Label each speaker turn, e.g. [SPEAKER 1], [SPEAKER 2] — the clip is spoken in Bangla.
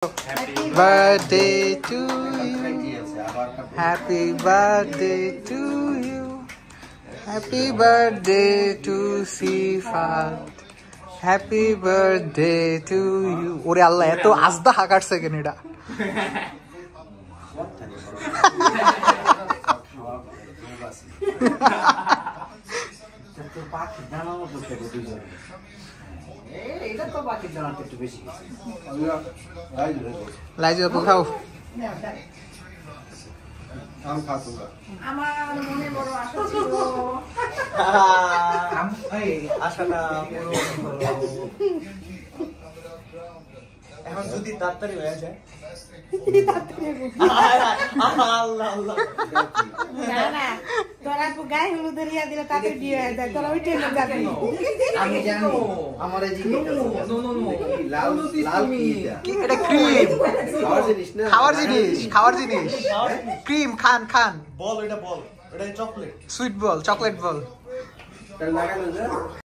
[SPEAKER 1] Happy birthday to you. Happy birthday to you. Happy birthday to Sifat. Happy birthday to you. Ore Allah, eto azda hakarse ken eta. Laiju আপু খাও। আমি খাতুঙ্গা। আমার মনে বড় আশা ছিল। এই আশাটা পুরো এখন যদি তাড়াতাড়ি হয়ে যায়। আল্লাহ আল্লাহ। না না, তোরা তো গায়ে হলুদ দিয়া দিলে তাড়াতাড়ি বিয়ে হয়ে যায়। তোরা ওই ট্রেনে যাবি। আমি জানি। আমার এই জিনিসটা নো লাল লাল কি এটা ক্রিম। খাওয়ার জিনিস ক্রিম খান
[SPEAKER 2] বল এটা বল, এটা চকলেট,
[SPEAKER 1] সুইট বল, চকলেট বল।